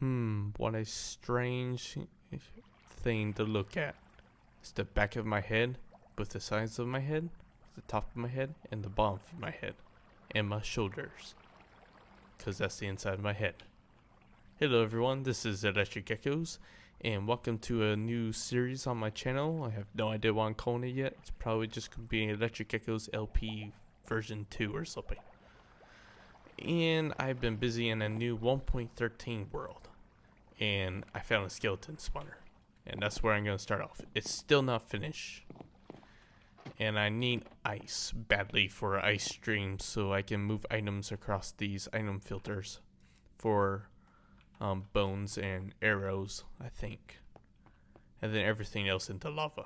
What a strange thing to look at. It's the back of my head, with the sides of my head, the top of my head, and the bottom of my head, and my shoulders. Because that's the inside of my head. Hello everyone, this is ElectricGeckos, and welcome to a new series on my channel. I have no idea what I'm calling it yet. It's probably just going to be ElectricGeckos LP version 2 or something. And I've been busy in a new 1.13 world. And I found a skeleton spawner. And that's where I'm going to start off. It's still not finished. And I need ice badly for ice streams so I can move items across these item filters for bones and arrows, I think. And then everything else into lava.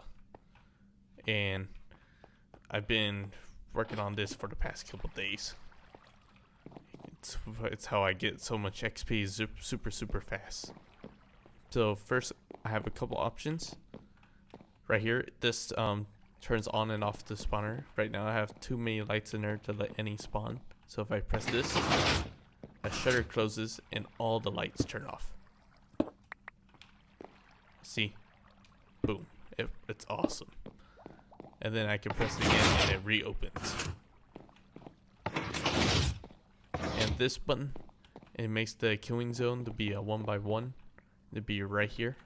And I've been working on this for the past couple days. It's how I get so much XP super fast. So first I have a couple options. Right here, this turns on and off the spawner. Right now I have too many lights in there to let any spawn. So if I press this, a shutter closes and all the lights turn off. See? Boom. It's awesome. And then I can press it again and it reopens. And this button, it makes the killing zone to be a 1x1. To be right here.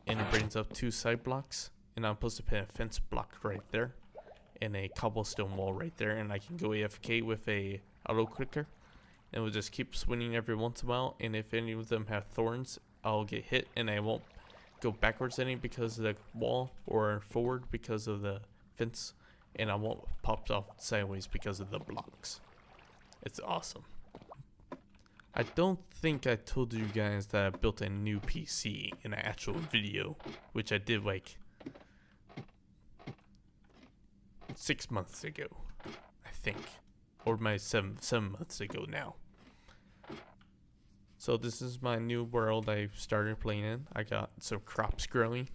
And it brings up 2 side blocks. And I'm supposed to put a fence block right there. And a cobblestone wall right there. And I can go AFK with a auto clicker. And we'll just keep swinging every once in a while. And if any of them have thorns, I'll get hit. And I won't go backwards any because of the wall. Or forward because of the fence. And I won't pop off sideways because of the blocks. It's awesome. I don't think I told you guys that I built a new PC in an actual video, which I did like 6 months ago, I think, or my 7 months ago now. So this is my new world I started playing in. I got some crops growing.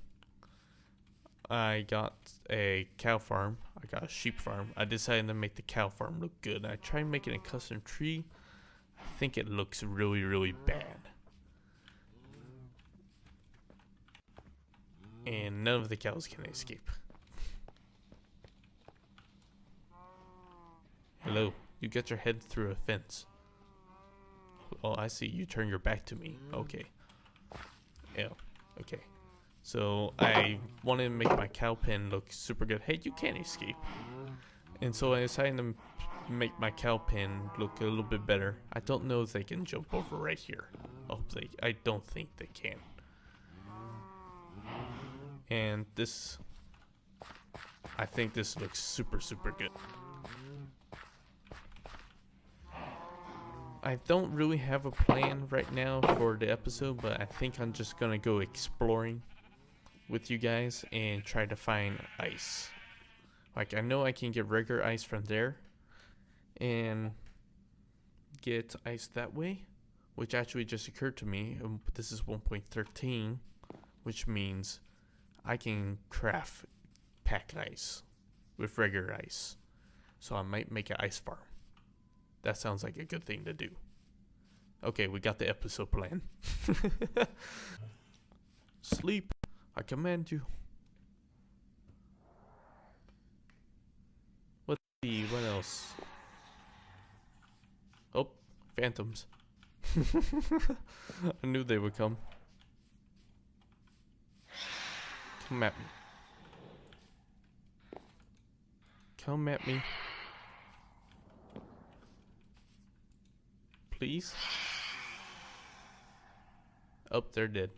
I got a cow farm. I got a sheep farm. I decided to make the cow farm look good. I tried making a custom tree. I think it looks really bad. And none of the cows can escape. Hello, you get your head through a fence. Oh, I see. You turn your back to me. Okay. Yeah, okay. So I wanted to make my cow pen look super good. Hey, you can't escape. And so I decided to make my cow pen look a little bit better. I don't know if they can jump over right here. I don't think they can. And this, I think this looks super good. I don't really have a plan right now for the episode, but I think I'm just gonna go exploring with you guys and try to find ice. Like, I know I can get regular ice from there and get ice that way, which actually just occurred to me. This is 1.13, which means I can craft pack ice with regular ice. So I might make an ice farm. That sounds like a good thing to do. Okay, we got the episode plan. Sleep, I command you. Let's see, what else? Oh, phantoms. I knew they would come. Come at me. Come at me. Please? Oh, they're dead.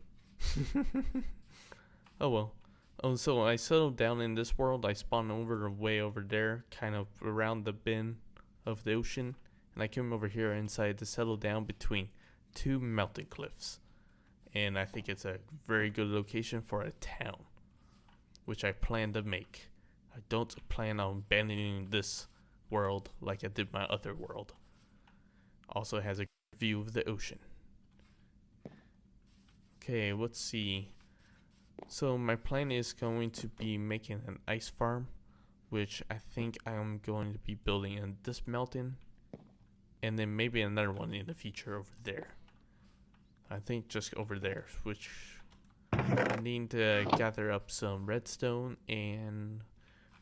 Oh well. Oh, so I settled down in this world. I spawned way over there, kind of around the bend of the ocean. And I came over here inside to settle down between 2 mountain cliffs. And I think it's a very good location for a town, which I plan to make. I don't plan on abandoning this world like I did my other world. Also has a view of the ocean. Okay, let's see. So my plan is going to be making an ice farm, which I think I'm going to be building in this mountain and then maybe another one in the future over there. I think just over there, which I need to gather up some redstone and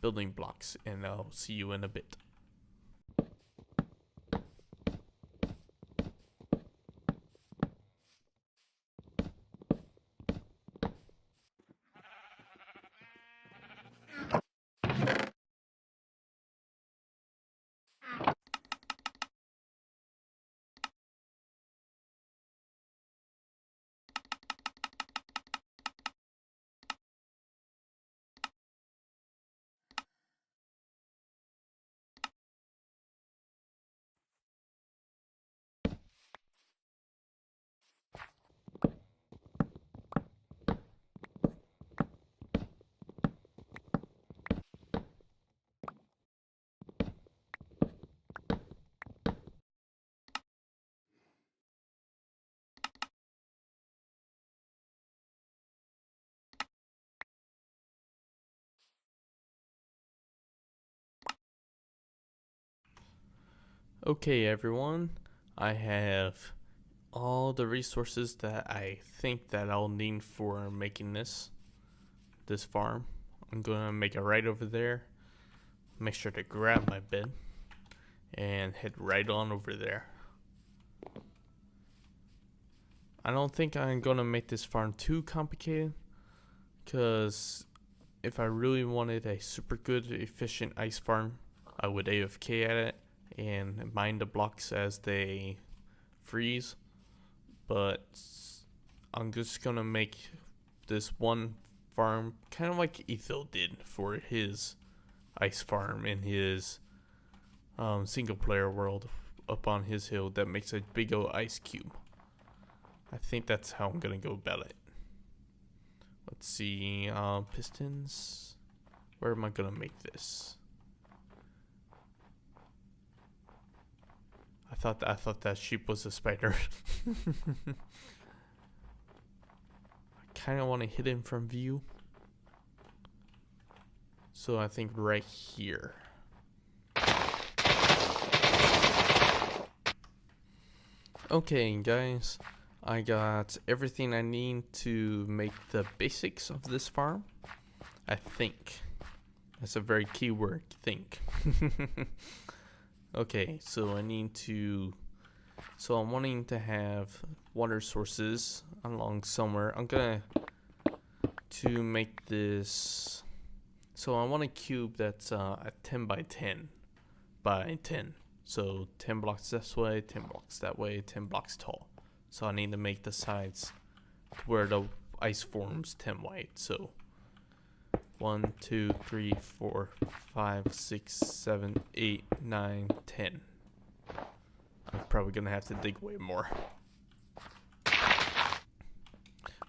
building blocks, and I'll see you in a bit. Okay, everyone, I have all the resources that I think that I'll need for making this farm. I'm gonna make it right over there. Make sure to grab my bed and head right on over there. I don't think I'm gonna make this farm too complicated, because if I really wanted a super good efficient ice farm, I would AFK at it and mine the blocks as they freeze. But I'm just gonna make this one farm kind of like Ethel did for his ice farm in his single player world up on his hill that makes a big old ice cube. I think that's how I'm gonna go about it. Let's see, pistons. Where am I gonna make this? I thought that sheep was a spider. I kind of want to hit him from view, so I think right here. Okay, guys, I got everything I need to make the basics of this farm. I think that's a very key word, think. Okay, so I'm wanting to have water sources along somewhere. I'm gonna to make this, so I want a cube that's a 10 by 10 by 10. So 10 blocks this way, 10 blocks that way, 10 blocks tall. So I need to make the sides where the ice forms 10 wide. So 1, 2, 3, 4, 5, 6, 7, 8, 9, 10. I'm probably gonna have to dig way more,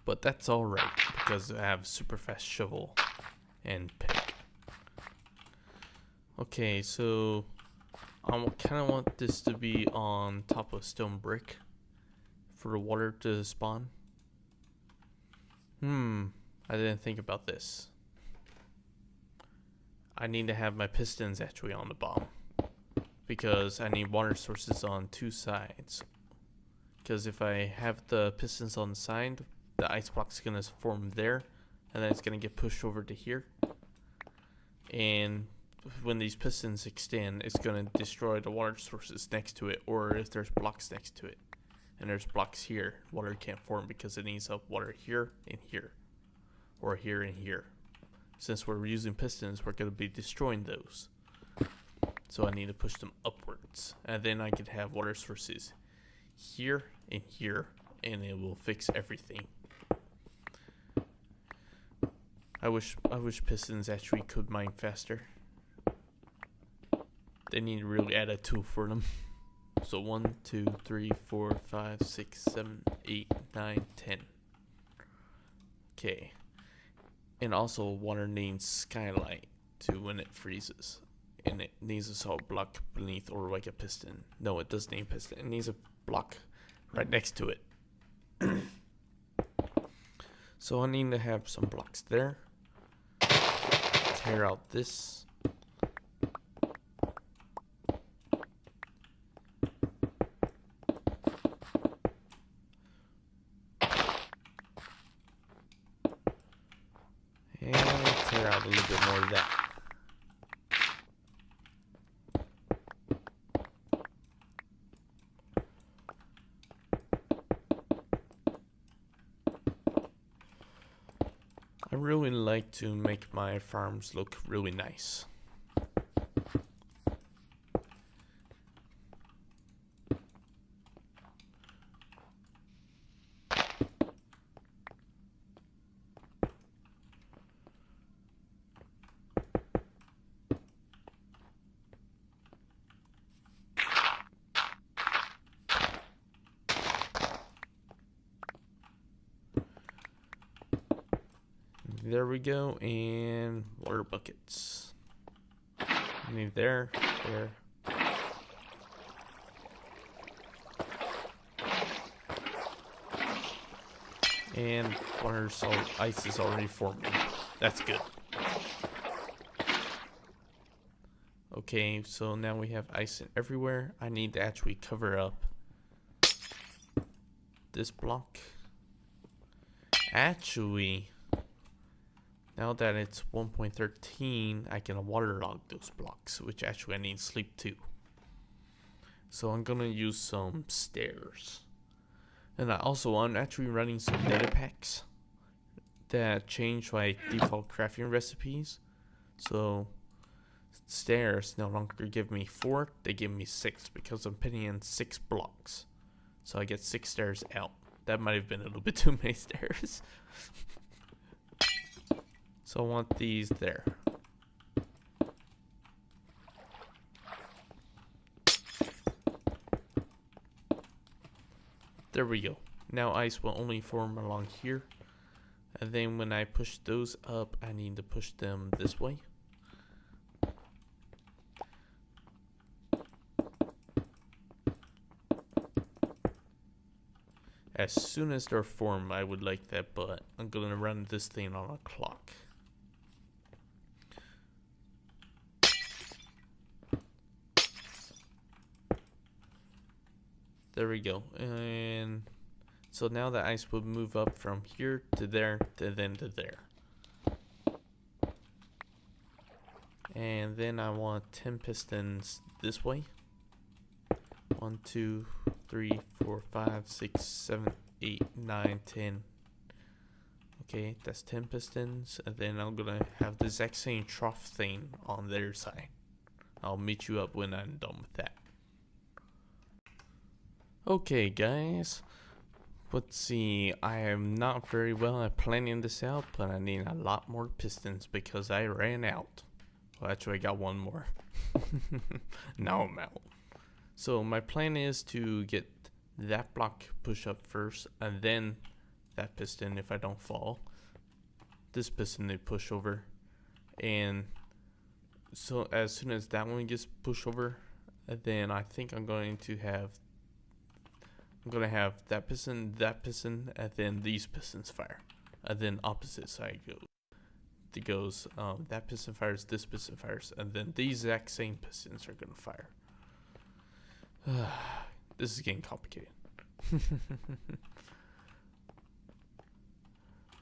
but that's alright because I have super fast shovel and pick. Okay, so I kind of want this to be on top of stone brick for the water to spawn. I didn't think about this. I need to have my pistons actually on the bottom, because I need water sources on two sides. Because if I have the pistons on the side, the ice block's gonna form there, and then it's gonna get pushed over to here. And when these pistons extend, it's gonna destroy the water sources next to it, or if there's blocks next to it. And there's blocks here, water can't form because it needs water here and here, or here and here. Since we're using pistons, we're going to be destroying those. So I need to push them upwards. And then I could have water sources here and here, and it will fix everything. I wish pistons actually could mine faster. They need to really add a tool for them. So 1, 2, 3, 4, 5, 6, 7, 8, 9, 10. Okay. And also, water needs skylight to when it freezes, and it needs a salt block beneath, or like a piston. No, it doesn't need a piston. It needs a block right next to it. So I need to have some blocks there. Tear out this. figure out a little bit more of that. I really like to make my farms look really nice. There we go, and water buckets. Need there. And ice is already forming. That's good. Okay, so now we have ice everywhere. I need to actually cover up this block. Actually, now that it's 1.13, I can waterlog those blocks, which actually I need sleep too. So I'm gonna use some stairs. And I'm actually running some data packs that change my default crafting recipes. So stairs no longer give me 4, they give me 6 because I'm putting in 6 blocks. So I get 6 stairs out. That might have been a little bit too many stairs. So I want these there. There we go. Now ice will only form along here. And then when I push those up, I need to push them this way. As soon as they're formed, I would like that, but I'm gonna run this thing on a clock. There we go. And so now the ice will move up from here to there, to then to there. And then I want 10 pistons this way. 1, 2, 3, 4, 5, 6, 7, 8, 9, 10. Okay, that's 10 pistons. And then I'm gonna have the exact same trough thing on their side. I'll meet you up when I'm done with that. Okay guys, let's see, I am not very well at planning this out, but I need a lot more pistons because I ran out. Well, actually I got one more. Now I'm out. So my plan is to get that block push up first, and then that piston if I don't fall. This piston they push over, and so as soon as that one gets pushed over, then I think I'm going to have that piston, and then these pistons fire, and then opposite side goes. That piston fires, this piston fires, and then these exact same pistons are gonna fire. This is getting complicated.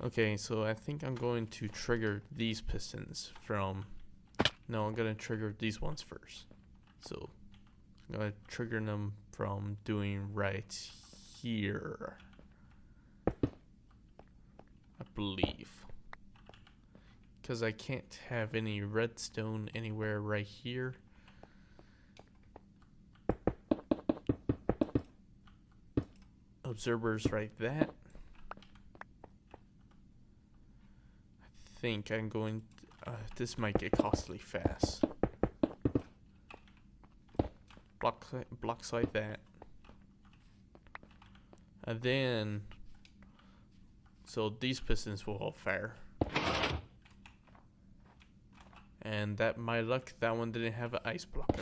Okay, so I think I'm going to trigger these pistons from. No, I'm gonna trigger these ones first. So I'm gonna trigger them from doing right here, I believe, because I can't have any redstone anywhere right here. Observers right that. I think I'm going to, this might get costly fast. Blocks like that. And then, so these pistons will all fire. And that, my luck, that one didn't have an ice block.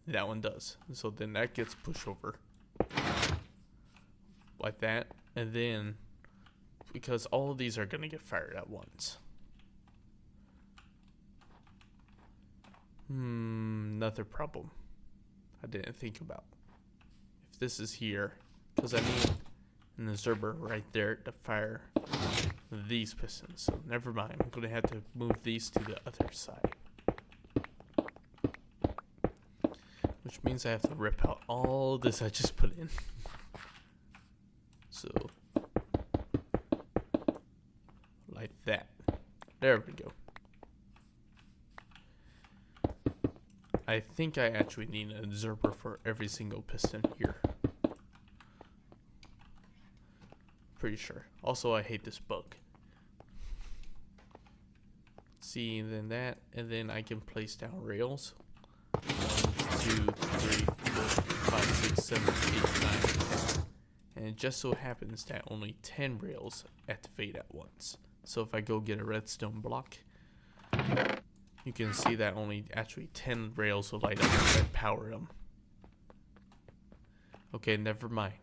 That one does. So then that gets pushed over. Like that. And then, because all of these are going to get fired at once. Another problem I didn't think about. If this is here, because I need an observer right there to fire these pistons. So never mind. I'm gonna have to move these to the other side. Which means I have to rip out all this I just put in. So, like that. There we go. I think I actually need an observer for every single piston here. Pretty sure. Also, I hate this bug. See, and then that, and then I can place down rails. 1, 2, 3, 4, 5, 6, 7, 8, 9. And it just so happens that only 10 rails activate at once. So if I go get a redstone block, you can see that only actually 10 rails will light up and power them. Okay, never mind.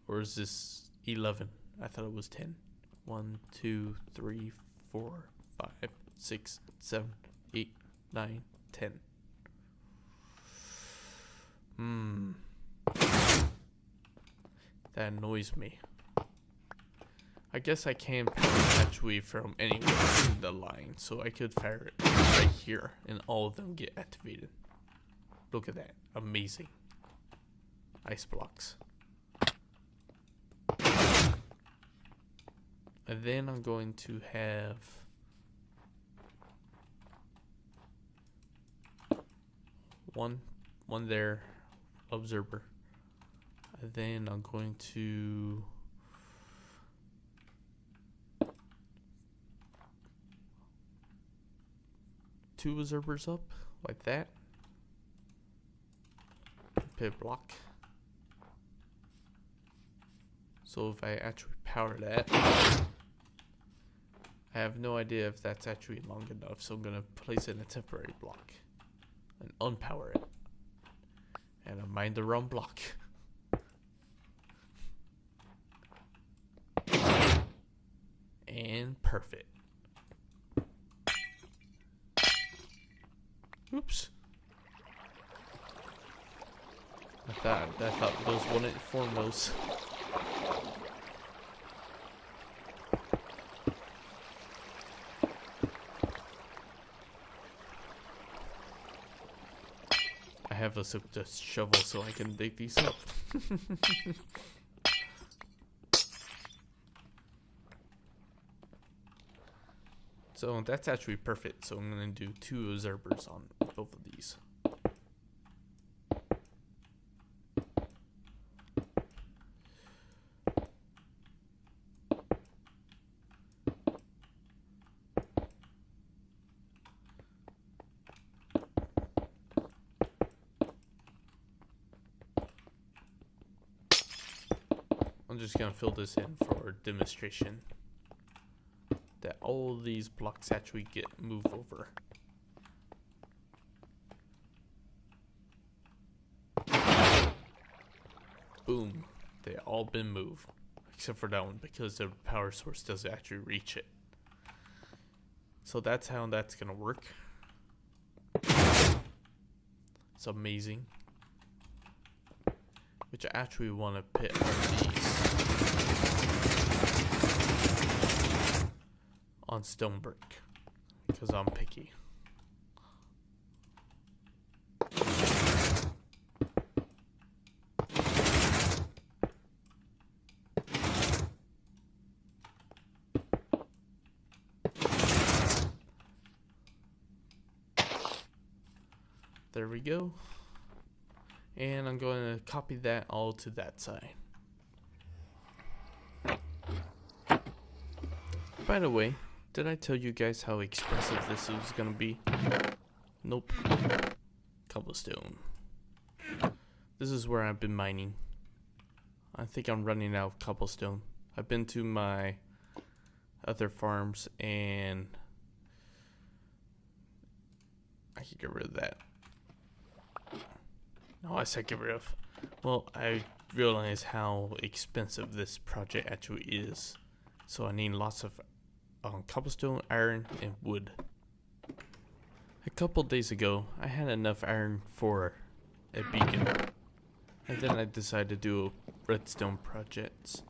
Or is this 11? I thought it was 10. 1, 2, 3, 4, 5, 6, 7, 8, 9, 10. That annoys me. I guess I can power actually from anywhere in the line, so I could fire it right here and all of them get activated. Look at that. Amazing. Ice blocks. And then I'm going to have one there, observer. And then I'm going to two observers up like that. Pit block. So if I actually power that, I have no idea if that's actually long enough, so I'm gonna place it in a temporary block and unpower it. And I mine the wrong block. And perfect. Oops. I thought those wouldn't form those. I have a shovel so I can dig these up. So that's actually perfect. So I'm going to do two observers on both of these. I'm just going to fill this in for demonstration. That all of these blocks actually get moved over. Boom. They all been moved. Except for that one because the power source doesn't actually reach it. So that's how that's gonna work. It's amazing. Which I actually want to pit on these. On stone brick because I'm picky. There we go. And I'm going to copy that all to that side. By the way, did I tell you guys how expensive this is gonna be? Nope. Cobblestone. This is where I've been mining. I think I'm running out of cobblestone. I've been to my other farms and I can get rid of that. No, I said get rid of. Well, I realize how expensive this project actually is. So I need lots of cobblestone, iron, and wood. A couple days ago, I had enough iron for a beacon. And then I decided to do redstone projects.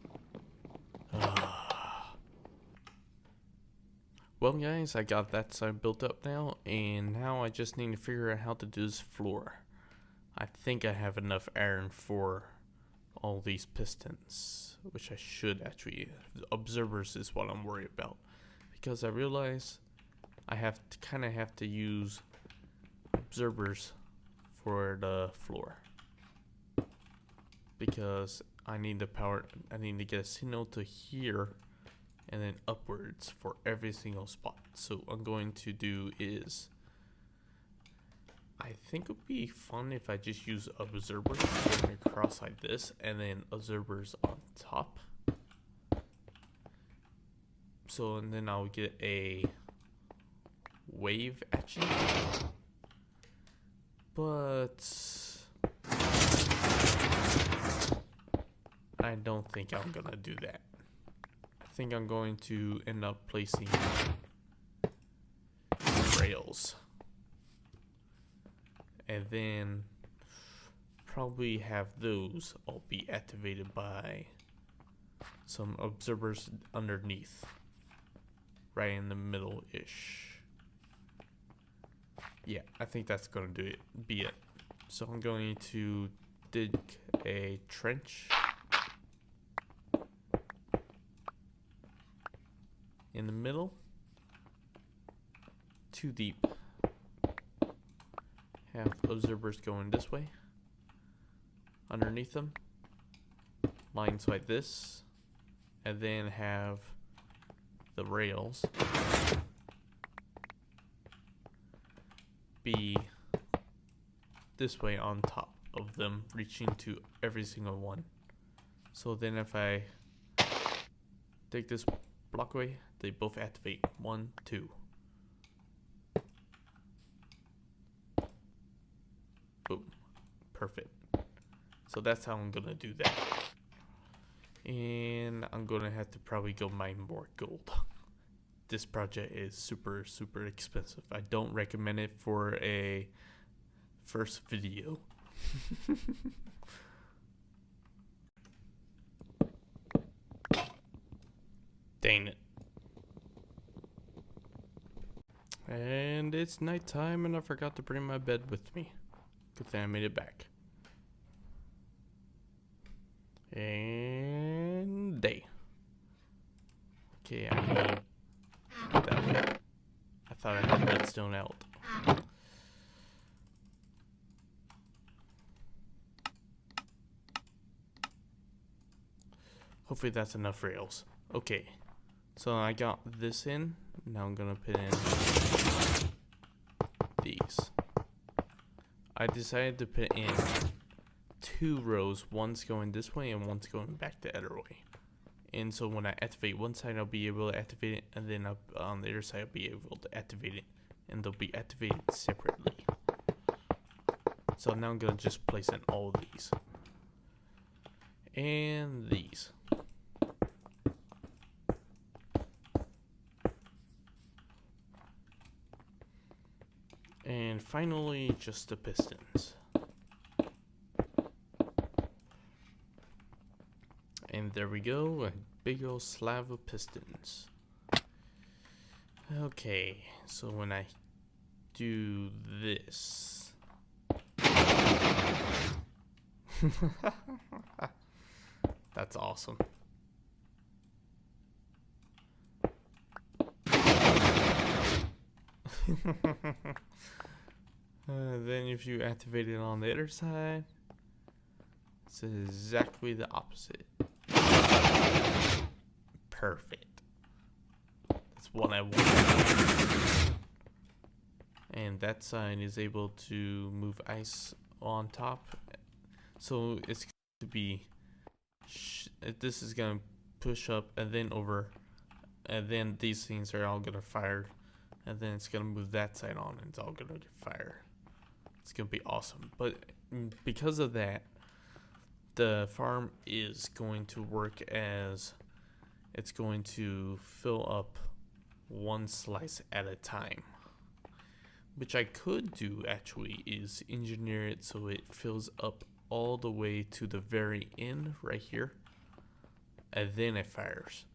Well guys, I got that side built up now, and now I just need to figure out how to do this floor. I think I have enough iron for all these pistons, which I should actually. Observers is what I'm worried about, because I realize I have to kind of have to use observers for the floor, because I need the power. I need to get a signal to here and then upwards for every single spot. So what I'm going to do is, I think it would be fun if I just use observers going across like this and then observers on top. So, and then I'll get a wave etching. But I don't think I'm gonna do that. I think I'm going to end up placing rails. And then probably have those all be activated by some observers underneath, right in the middle-ish. Yeah, I think that's gonna be it. So I'm going to dig a trench in the middle, too deep. Have observers going this way, underneath them, lines like this, and then have the rails be this way on top of them, reaching to every single one. So then if I take this block away, they both activate. 1, 2. Boom. Perfect. So that's how I'm gonna do that. And I'm gonna have to probably go mine more gold. This project is super expensive. I don't recommend it for a first video. Dang it. And it's nighttime and I forgot to bring my bed with me. Good thing I made it back. And day. Okay, I need that way. I thought I had redstone out. Hopefully that's enough rails. Okay, so I got this in. Now I'm gonna put in these. I decided to put in 2 rows. One's going this way and one's going back the other way. And so when I activate one side, I'll be able to activate it, and then up on the other side, I'll be able to activate it, and they'll be activated separately. So now I'm gonna just place in all of these and these. And finally, just the pistons. And there we go, a big old slab of pistons. Okay, so when I do this. That's awesome. Then if you activate it on the other side, it's exactly the opposite. Perfect. That's what I want. And that side is able to move ice on top. So it's going to be, this is going to push up and then over, and then these things are all going to fire, and then it's going to move that side on and it's all going to get fire. It's going to be awesome. But because of that, the farm is going to work as it's going to fill up one slice at a time. Which I could do actually is engineer it so it fills up all the way to the very end right here, and then it fires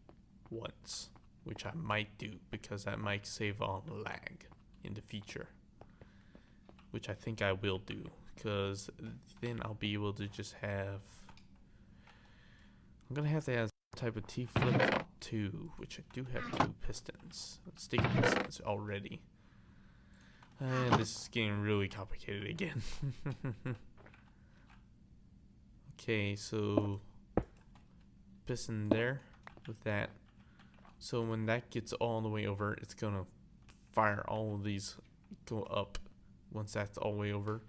once. which I might do because that might save on lag in the future, which I think I will do, because then I'll be able to just have, I'm gonna have to have some type of T flip-flop too, which I do have 2 pistons, sticky pistons already. And this is getting really complicated again. Okay, so piston there with that. So when that gets all the way over, it's gonna fire all of these, go up once that's all the way over,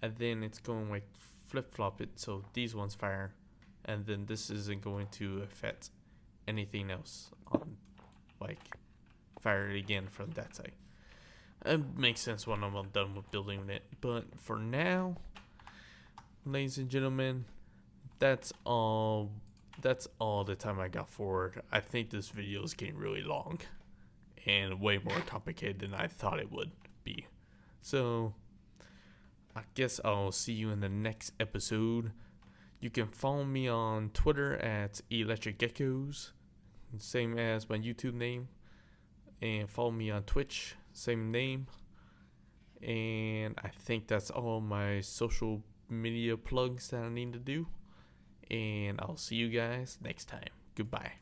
and then it's going like flip-flop it so these ones fire, and then this isn't going to affect anything else on, like, fire it again from that side. It makes sense when I'm all done with building it, but for now, ladies and gentlemen, that's all the time I got for it. I think this video is getting really long and way more complicated than I thought it would be. So I guess I'll see you in the next episode. You can follow me on Twitter at ElectricGeckos, same as my YouTube name, and follow me on Twitch, same name. And I think that's all my social media plugs that I need to do. And I'll see you guys next time. Goodbye.